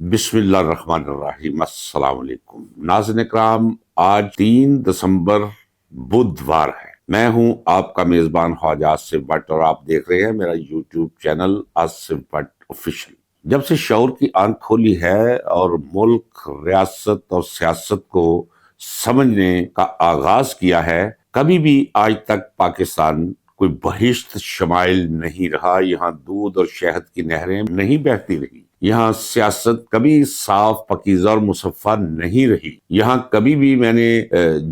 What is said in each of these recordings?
بسم اللہ الرحمن الرحیم۔ السلام علیکم ناظرین اکرام، آج 3 دسمبر بدھوار ہے۔ میں ہوں آپ کا میزبان خواجہ آصف بٹ اور آپ دیکھ رہے ہیں میرا YouTube channel Asif but official. جب سے شعور کی آنکھ کھولی ہے اور ملک، ریاست اور سیاست کو سمجھنے کا آغاز کیا ہے، کبھی بھی آج تک پاکستان کوئی بہشت شمائل نہیں رہا۔ یہاں دودھ اور شہد کی نہریں نہیں بہتی رہی، یہاں سیاست کبھی صاف، پاکیزہ اور مصفہ نہیں رہی، یہاں کبھی بھی میں نے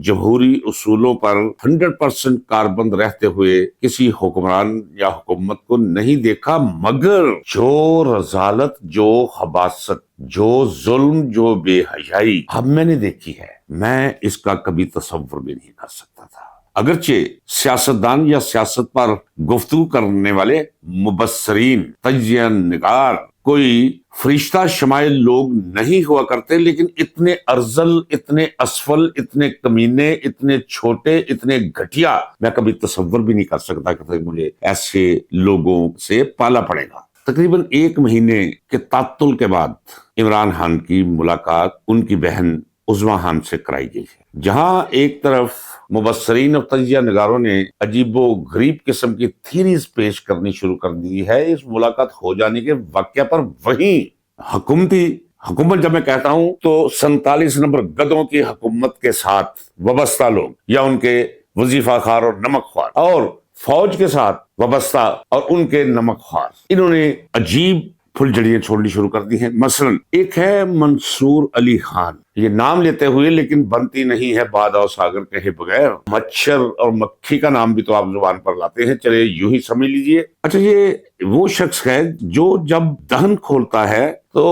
جمہوری اصولوں پر 100% کاربند رہتے ہوئے کسی حکمران یا حکومت کو نہیں دیکھا، مگر جو رذالت، جو خباثت، جو ظلم، جو بے حیائی اب میں نے دیکھی ہے، میں اس کا کبھی تصور بھی نہیں کر سکتا تھا۔ اگرچہ سیاستدان یا سیاست پر گفتگو کرنے والے مبصرین، تجزیہ نگار کوئی فرشتہ شمائل لوگ نہیں ہوا کرتے، لیکن اتنے ارذل، اتنے اسفل، اتنے کمینے، اتنے چھوٹے، اتنے گھٹیا میں کبھی تصور بھی نہیں کر سکتا کہ مجھے ایسے لوگوں سے پالا پڑے گا۔ تقریباً 1 مہینے کے تعطل کے بعد عمران خان کی ملاقات ان کی بہن عظمیٰ خان سے کرائی گئی ہے۔ جہاں ایک طرف مبصرین اور تجزیہ نگاروں نے عجیب و غریب قسم کی تھیریز پیش کرنی شروع کر دی ہے اس ملاقات ہو جانے کے واقعہ پر، وہیں حکومت جب میں کہتا ہوں تو 47 نمبر گدوں کی حکومت کے ساتھ وابستہ لوگ یا ان کے وظیفہ خوار اور نمک خوار، اور فوج کے ساتھ وابستہ اور ان کے نمک خوار، انہوں نے عجیب پھلجھڑیاں چھوڑنی شروع کر دی ہیں۔ مثلا ایک ہے منصور علی خان، یہ نام لیتے ہوئے لیکن بنتی نہیں ہے باد اور ساگر کہے بغیر، مچھر اور مکھی کا نام بھی تو آپ زبان پر لاتے ہیں، چلے یوں ہی سمجھ لیجئے۔ اچھا، یہ وہ شخص ہے جو جب دہن کھولتا ہے تو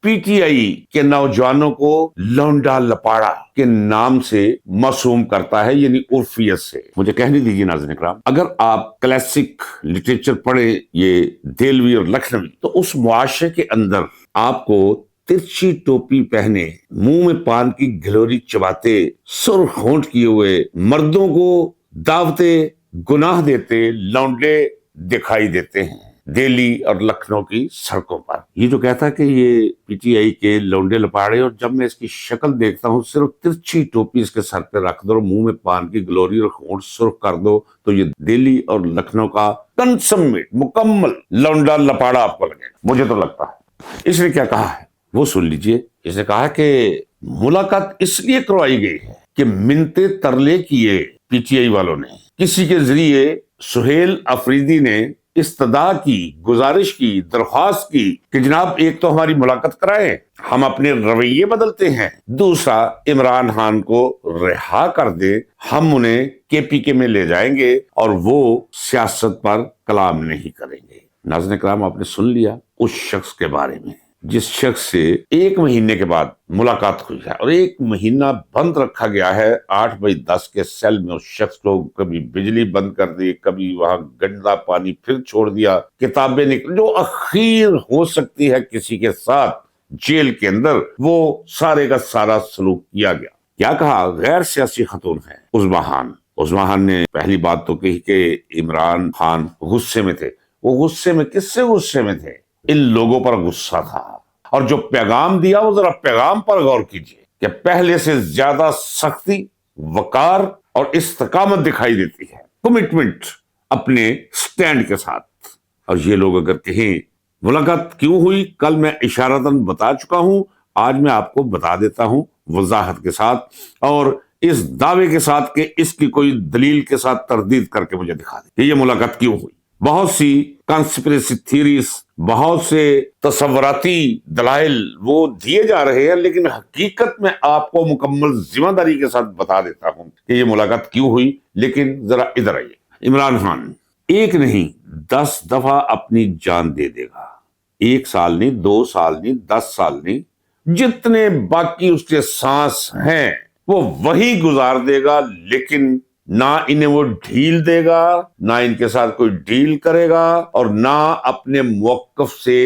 پی ٹی آئی کے نوجوانوں کو لونڈا لپاڑا کے نام سے معصوم کرتا ہے، یعنی عرفیت سے۔ مجھے کہنے دیجیے ناظرین اکرام، اگر آپ کلاسک لٹریچر پڑھیں، یہ دہلوی اور لکھنوی، تو اس معاشرے کے اندر آپ کو ترچھی ٹوپی پہنے، منہ میں پان کی گلوری چباتے، سرخ ہونٹ کیے ہوئے مردوں کو دعوتے گناہ دیتے لونڈے دکھائی دیتے ہیں دہلی اور لکھنؤ کی سڑکوں پر۔ یہ جو کہتا ہے کہ یہ پی ٹی آئی کے لونڈے لپاڑے، اور جب میں اس کی شکل دیکھتا ہوں، صرف ترچھی ٹوپی اس کے سر پہ رکھ دو اور منہ میں پان کی گلوری اور ہونٹ سرخ کر دو تو یہ دہلی اور لکھنؤ کا کنسمٹ مکمل لونڈا لپاڑا آپ کو لگے گا، مجھے تو لگتا ہے۔ اس نے کیا کہا ہے وہ سن لیجئے۔ اس نے کہا کہ ملاقات اس لیے کروائی گئی ہے کہ منتے ترلے کیے پی ٹی آئی والوں نے، کسی کے ذریعے سہیل افریدی نے استدعا کی، گزارش کی، درخواست کی کہ جناب ایک تو ہماری ملاقات کرائیں، ہم اپنے رویے بدلتے ہیں، دوسرا عمران خان کو رہا کر دیں، ہم انہیں کے پی کے میں لے جائیں گے اور وہ سیاست پر کلام نہیں کریں گے۔ ناظرین کرام، آپ نے سن لیا اس شخص کے بارے میں جس شخص سے 1 مہینے کے بعد ملاقات ہوئی ہے، اور 1 مہینہ بند رکھا گیا ہے 8x10 کے سیل میں۔ اس شخص کو کبھی بجلی بند کر دی، کبھی وہاں گندا پانی پھر چھوڑ دیا، کتابیں نکل، جو اخیر ہو سکتی ہے کسی کے ساتھ جیل کے اندر، وہ سارے کا سارا سلوک کیا گیا۔ کیا کہا؟ غیر سیاسی خاتون ہے عظمیٰ خان۔ عظمیٰ خان نے پہلی بات تو کہی کہ عمران خان غصے میں تھے۔ وہ غصے میں کس سے غصے میں تھے؟ ان لوگوں پر غصہ تھا، اور جو پیغام دیا وہ ذرا پیغام پر غور کیجئے کہ پہلے سے زیادہ سختی، وقار اور استقامت دکھائی دیتی ہے، کمٹمنٹ اپنے سٹینڈ کے ساتھ۔ اور یہ لوگ اگر کہیں ملاقات کیوں ہوئی، کل میں اشارتاً بتا چکا ہوں، آج میں آپ کو بتا دیتا ہوں وضاحت کے ساتھ، اور اس دعوے کے ساتھ کہ اس کی کوئی دلیل کے ساتھ تردید کر کے مجھے دکھا دیں کہ یہ ملاقات کیوں ہوئی۔ بہت سی کانسپریسی تھیریز، بہت سے تصوراتی دلائل وہ دیے جا رہے ہیں، لیکن حقیقت میں آپ کو مکمل ذمہ داری کے ساتھ بتا دیتا ہوں کہ یہ ملاقات کیوں ہوئی۔ لیکن ذرا ادھر آئیے۔ عمران خان 1 نہیں 10 دفعہ اپنی جان دے دے گا، 1 سال نہیں، 2 سال نہیں، 10 سال نہیں، جتنے باقی اس کے سانس ہیں وہ وہی گزار دے گا، لیکن نہ انہیں وہ ڈھیل دے گا، نہ ان کے ساتھ کوئی ڈیل کرے گا، اور نہ اپنے موقف سے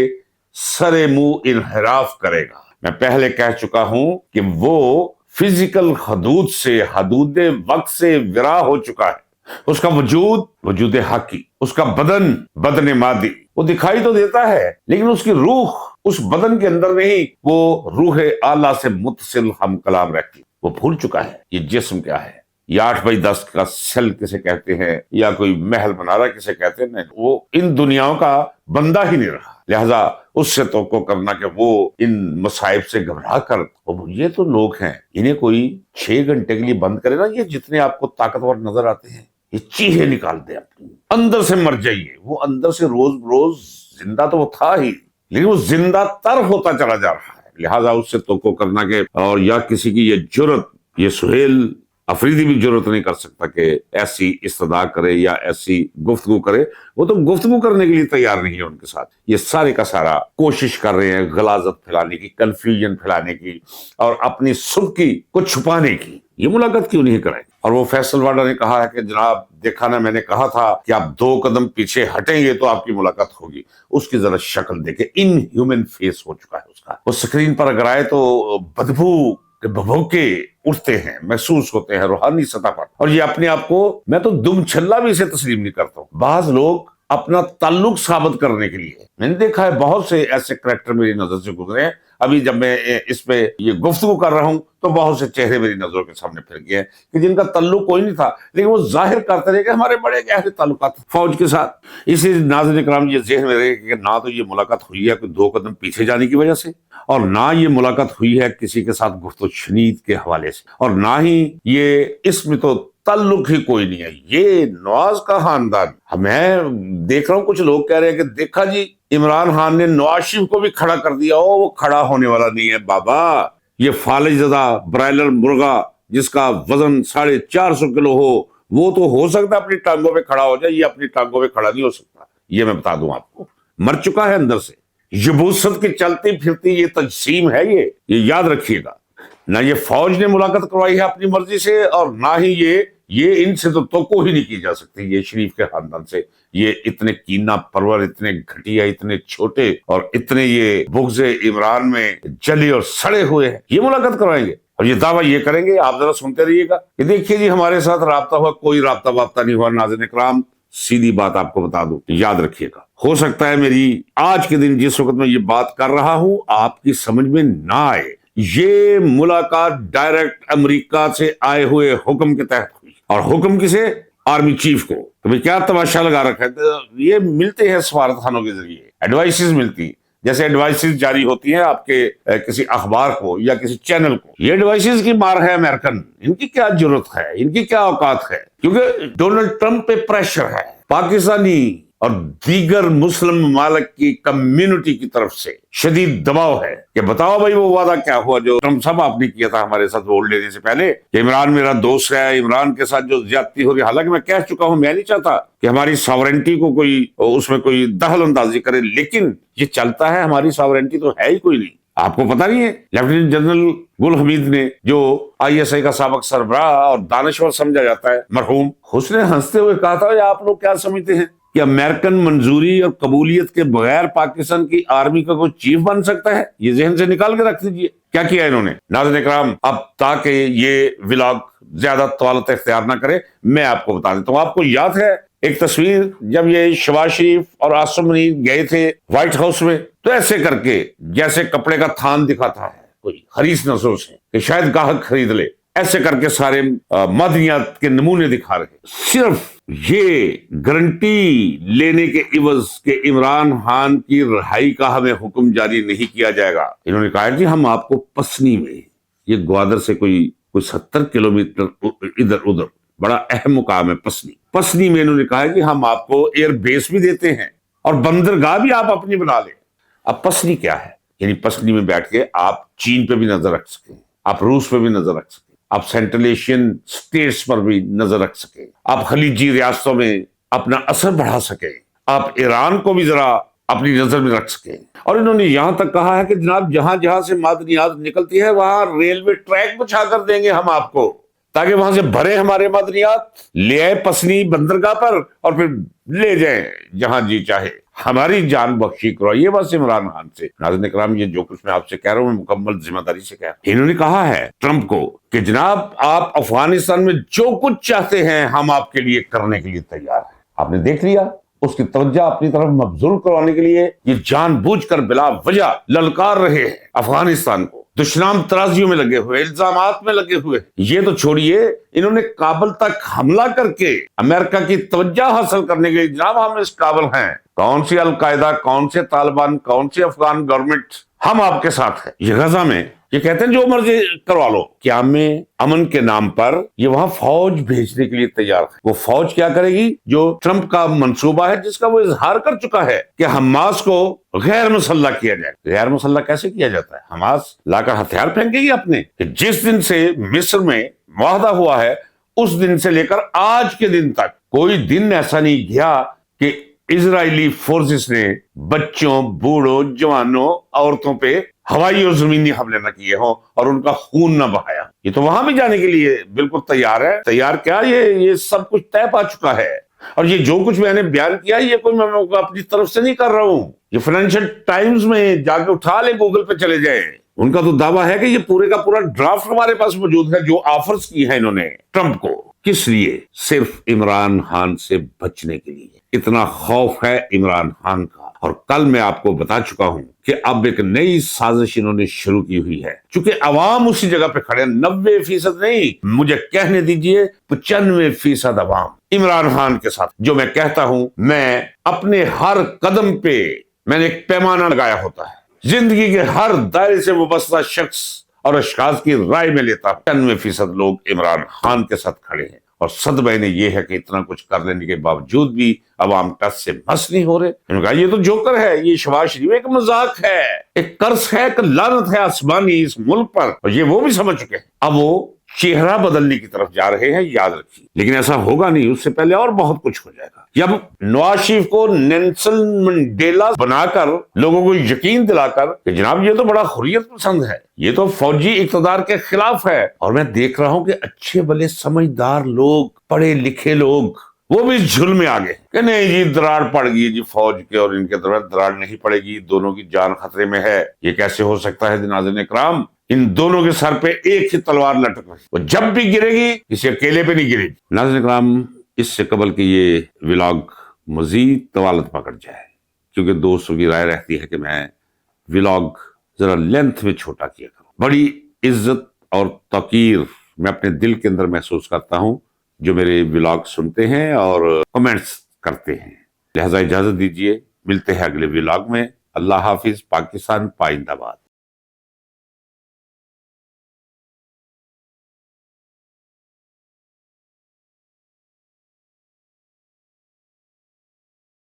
سرے منہ انحراف کرے گا۔ میں پہلے کہہ چکا ہوں کہ وہ فزیکل حدود سے، حدود وقت سے ورا ہو چکا ہے۔ اس کا وجود حقی، اس کا بدن مادی، وہ دکھائی تو دیتا ہے، لیکن اس کی روح، اس بدن کے اندر نہیں وہ روح اعلیٰ سے متصل ہم کلام رہتی، وہ بھول چکا ہے یہ جسم کیا ہے، یہ 8x10 کا سیل کسے کہتے ہیں، یا کوئی محل بنا رہا کسے کہتے ہیں، نہیں، وہ ان دنیاؤں کا بندہ ہی نہیں رہا، لہذا اس سے توقع کرنا کہ وہ ان مصائب سے گھبرا کر، یہ تو لوگ ہیں انہیں کوئی 6 گھنٹے کے لیے بند کرے نا، یہ جتنے آپ کو طاقتور نظر آتے ہیں یہ چیخیں نکال دیں اپنی، اندر سے مر جائیے، وہ اندر سے روز روز زندہ تو وہ تھا ہی، لیکن وہ زندہ تر ہوتا چلا جا رہا ہے، لہذا اس سے توقع کرنا کہ، اور یا کسی کی یہ جرت، یہ سہیل افریدی بھی جرت نہیں کر سکتا کہ ایسی استدعا کرے یا ایسی گفتگو کرے، وہ تو گفتگو کرنے کے لیے تیار نہیں ہے ان کے ساتھ، یہ سارے کا سارا کوشش کر رہے ہیں غلاظت پھیلانے کی، کنفیوژن پھیلانے کی، اور اپنی سبکی کو چھپانے کی۔ یہ ملاقات کیوں نہیں کرائیں؟ اور وہ فیصل واڈا نے کہا ہے کہ جناب دیکھا نا، میں نے کہا تھا کہ آپ 2 قدم پیچھے ہٹیں گے تو آپ کی ملاقات ہوگی، اس کی ذرا شکل دیکھیں، ان ہیومن فیس ہو چکا ہے اس کا، وہ سکرین پر اگر آئے تو بدبو کہ بھبوکے اٹھتے ہیں، محسوس ہوتے ہیں روحانی سطح پر، اور یہ اپنے آپ کو، میں تو دم چھلا بھی اسے تسلیم نہیں کرتا ہوں۔ بعض لوگ اپنا تعلق ثابت کرنے کے لیے، میں نے دیکھا ہے بہت سے ایسے کریکٹر میری نظر سے گزرے ہیں، ابھی جب میں اس پہ یہ گفتگو کر رہا ہوں تو بہت سے چہرے میری نظروں کے سامنے پھر گئے ہیں کہ جن کا تعلق کوئی نہیں تھا، لیکن وہ ظاہر کرتے رہے کہ ہمارے بڑے گہرے تعلقات فوج کے ساتھ۔ اسی ناظرین کرام یہ ذہن میں رہے کہ نہ تو یہ ملاقات ہوئی ہے کوئی 2 قدم پیچھے جانے کی وجہ سے، اور نہ یہ ملاقات ہوئی ہے کسی کے ساتھ گفت و شنید کے حوالے سے، اور نہ ہی یہ اس میں تو تعلق ہی کوئی نہیں ہے، یہ نواز کا خاندان۔ میں دیکھ رہا ہوں کچھ لوگ کہہ رہے ہیں کہ دیکھا جی عمران خان نے نواز شریف کو بھی کھڑا کر دیا، وہ کھڑا ہونے والا نہیں ہے بابا، یہ فالج زدہ برائلر مرغا جس کا وزن 450 کلو ہو، وہ تو ہو سکتا ہے اپنی ٹانگوں پہ کھڑا ہو جائے، یہ اپنی ٹانگوں پہ کھڑا نہیں ہو سکتا، یہ میں بتا دوں آپ کو، مر چکا ہے اندر سے، یبوست کی چلتی پھرتی یہ تجسیم ہے، یہ یاد رکھیے گا۔ نہ یہ فوج نے ملاقات کروائی ہے اپنی مرضی سے، اور نہ ہی یہ ان سے تو توقع ہی نہیں کی جا سکتی، یہ شریف کے خاندان سے، یہ اتنے کینہ پرور، اتنے گھٹیا، اتنے چھوٹے، اور اتنے یہ بغض عمران میں جلے اور سڑے ہوئے ہیں، یہ ملاقات کروائیں گے اور یہ دعویٰ یہ کریں گے۔ آپ ذرا سنتے رہیے گا کہ دیکھیے جی ہمارے ساتھ رابطہ ہوا، کوئی رابطہ وابطہ نہیں ہوا۔ ناظرین اکرام سیدھی بات آپ کو بتا دوں، یاد رکھیے گا، ہو سکتا ہے میری آج کے دن جس وقت میں یہ بات کر رہا ہوں آپ کی سمجھ میں نہ آئے، یہ ملاقات ڈائریکٹ امریکہ سے آئے ہوئے حکم کے تحت ہوئی، اور حکم کسے؟ آرمی چیف کو۔ تو کیا تماشا لگا رکھا ہے؟ یہ ملتے ہیں سفارت خانوں کے ذریعے، ایڈوائسز ملتی، جیسے ایڈوائسز جاری ہوتی ہیں آپ کے کسی اخبار کو یا کسی چینل کو، یہ ایڈوائسز کی مار ہے امریکن، ان کی کیا ضرورت ہے، ان کی کیا اوقات ہے، کیونکہ ڈونلڈ ٹرمپ پہ پریشر ہے، پاکستانی اور دیگر مسلم ممالک کی کمیونٹی کی طرف سے شدید دباؤ ہے کہ بتاؤ بھائی وہ وعدہ کیا ہوا جو ٹرمپ صاحب آپ نے کیا تھا ہمارے ساتھ ووٹ لینے سے پہلے کہ عمران میرا دوست ہے، عمران کے ساتھ جو زیادتی ہو رہی ہے، حالانکہ میں کہہ چکا ہوں میں نہیں چاہتا کہ ہماری ساورنٹی کو کوئی اس میں کوئی دخل اندازی کرے، لیکن یہ چلتا ہے، ہماری ساورنٹی تو ہے ہی کوئی نہیں۔ آپ کو پتہ نہیں ہے لیفٹیننٹ جنرل گل حمید نے، جو ISI کا سابق سربراہ اور دانشور سمجھا جاتا ہے مرحوم، اس نے ہنستے ہوئے کہا تھا آپ لوگ کیا سمجھتے ہیں کہ امریکن منظوری اور قبولیت کے بغیر پاکستان کی آرمی کا کوئی چیف بن سکتا ہے؟ یہ ذہن سے نکال کے رکھ دیجئے کیا کیا انہوں نے۔ ناظرین اکرام اب تاکہ یہ ولاگ زیادہ طوالت اختیار نہ کرے میں آپ کو بتا دیتا ہوں۔ آپ کو یاد ہے ایک تصویر جب یہ شہباز شریف اور عاصم منیر گئے تھے وائٹ ہاؤس میں، تو ایسے کر کے جیسے کپڑے کا تھان دکھاتا ہے کوئی حریص نظروں سے کہ شاید گاہک خرید لے، ایسے کر کے سارے مدنیات کے نمونے دکھا رہے، صرف یہ گارنٹی لینے کے عوض کہ عمران خان کی رہائی کا ہمیں حکم جاری نہیں کیا جائے گا۔ انہوں نے کہا جی ہم آپ کو پسنی میں، یہ گوادر سے کوئی 70 کلومیٹر ادھر ادھر بڑا اہم مقام ہے پسنی میں، انہوں نے کہا کہ ہم آپ کو ایئر بیس بھی دیتے ہیں اور بندرگاہ بھی آپ اپنی بنا لیں۔ اب پسنی کیا ہے؟ یعنی پسنی میں بیٹھ کے آپ چین پہ بھی نظر رکھ سکیں، آپ روس پہ بھی نظر رکھ سکیں، آپ سینٹرل ایشین سٹیٹس پر بھی نظر رکھ سکیں، آپ خلیجی ریاستوں میں اپنا اثر بڑھا سکیں، آپ ایران کو بھی ذرا اپنی نظر میں رکھ سکیں۔ اور انہوں نے یہاں تک کہا ہے کہ جناب جہاں جہاں سے معدنیات نکلتی ہے وہاں ریلوے ٹریک بچھا کر دیں گے ہم آپ کو، تاکہ وہاں سے بھرے ہمارے معدنیات، لے آئے پسنی بندرگاہ پر اور پھر لے جائیں جہاں جی چاہے، ہماری جان بخشی کروائیے بس عمران خان سے۔ ناظرین اکرام یہ جو کچھ میں آپ سے کہہ رہا ہوں میں مکمل ذمہ داری سے کہہ رہا ہوں۔ انہوں نے کہا ہے ٹرمپ کو کہ جناب آپ افغانستان میں جو کچھ چاہتے ہیں ہم آپ کے لیے کرنے کے لیے تیار ہیں۔ آپ نے دیکھ لیا اس کی توجہ اپنی طرف مبذول کروانے کے لیے یہ جان بوجھ کر بلا وجہ للکار رہے ہیں افغانستان کو، دشنام ترازیوں میں لگے ہوئے، الزامات میں لگے ہوئے۔ یہ تو چھوڑیے، انہوں نے کابل تک حملہ کر کے امریکہ کی توجہ حاصل کرنے کے لیے جناب ہم اس قابل ہیں، کون سی القاعدہ، کون سے طالبان، کون سی افغان گورنمنٹ، ہم آپ کے ساتھ ہیں۔ یہ غزہ میں یہ کہتے ہیں جو مرضی کروا لو، کیا میں امن کے نام پر یہ وہاں فوج بھیجنے کے لیے تیار ہے۔ وہ فوج کیا کرے گی؟ جو ٹرمپ کا منصوبہ ہے، جس کا وہ اظہار کر چکا ہے کہ حماس کو غیر مسلح کیا جائے۔ غیر مسلح کیسے کیا جاتا ہے؟ حماس لا کر ہتھیار پھینکے گی اپنے، کہ جس دن سے مصر میں معاہدہ ہوا ہے اس دن سے لے کر آج کے دن تک کوئی دن ایسا نہیں گیا کہ اسرائیلی فورسز نے بچوں، بوڑھوں، جوانوں، عورتوں پہ ہوائی اور زمینی حملے نہ کیے ہوں اور ان کا خون نہ بہایا۔ یہ تو وہاں بھی جانے کے لیے بالکل تیار ہے۔ تیار کیا، یہ سب کچھ طے پا چکا ہے۔ اور یہ جو کچھ میں نے بیان کیا، یہ کوئی میں اپنی طرف سے نہیں کر رہا ہوں، یہ فائنینشل ٹائمز میں جا کے اٹھا لے، گوگل پہ چلے جائیں، ان کا تو دعویٰ ہے کہ یہ پورے کا پورا ڈرافٹ ہمارے پاس موجود ہے جو آفرز کی ہیں انہوں نے ٹرمپ کو۔ کس لیے؟ صرف عمران خان سے بچنے کے لیے۔ اتنا خوف ہے عمران خان کا۔ اور کل میں آپ کو بتا چکا ہوں کہ اب ایک نئی سازش انہوں نے شروع کی ہوئی ہے، چونکہ عوام اسی جگہ پہ کھڑے ہیں، 90% نہیں، مجھے کہنے دیجئے 95% عوام عمران خان کے ساتھ۔ جو میں کہتا ہوں، میں اپنے ہر قدم پہ میں نے ایک پیمانہ لگایا ہوتا ہے، زندگی کے ہر دائرے سے وابستہ شخص اور اشخاص کی رائے میں لیتا ہوں۔ 95% لوگ عمران خان کے ساتھ کھڑے ہیں، اور صدمہ یہ ہے کہ اتنا کچھ کر لینے کے باوجود بھی عوام ٹس سے مس نہیں ہو رہے۔ انہوں نے کہا یہ تو جوکر ہے، یہ شہباز شریف ایک مذاق ہے، ایک قرض ہے، ایک لعنت ہے آسمانی اس ملک پر، اور یہ وہ بھی سمجھ چکے ہیں۔ اب وہ چہرہ بدلنے کی طرف جا رہے ہیں، یاد رکھیے، لیکن ایسا ہوگا نہیں، اس سے پہلے اور بہت کچھ ہو جائے گا۔ جب نواز شریف کو نیلسن منڈیلا بنا کر لوگوں کو یقین دلا کر کہ جناب یہ تو بڑا حریت پسند ہے، یہ تو فوجی اقتدار کے خلاف ہے، اور میں دیکھ رہا ہوں کہ اچھے بلے سمجھدار لوگ، پڑھے لکھے لوگ، وہ بھی جھل میں آ گئے کہ نہیں جی دراڑ پڑ گئی جی، فوج کے اور ان کے درمیان دراڑ نہیں پڑے گی، دونوں کی جان خطرے میں ہے۔ یہ کیسے ہو سکتا ہے ناظرین اکرام؟ ان دونوں کے سر پہ ایک ہی تلوار لٹک رہی، وہ جب بھی گرے گی کسی اکیلے پہ نہیں گرے گی۔ ناظرین اکرام، اس سے قبل کہ یہ ولاگ مزید طوالت پکڑ جائے، کیونکہ دوستوں کی رائے رہتی ہے کہ میں ولاگ ذرا لینتھ میں چھوٹا کیا کروں، بڑی عزت اور توقیر میں اپنے دل کے اندر محسوس کرتا ہوں جو میرے ولاگ سنتے ہیں اور کمنٹس کرتے ہیں، لہذا اجازت دیجیے، ملتے ہیں اگلے ولاگ میں۔ اللہ حافظ، پاکستان پائندہ باد۔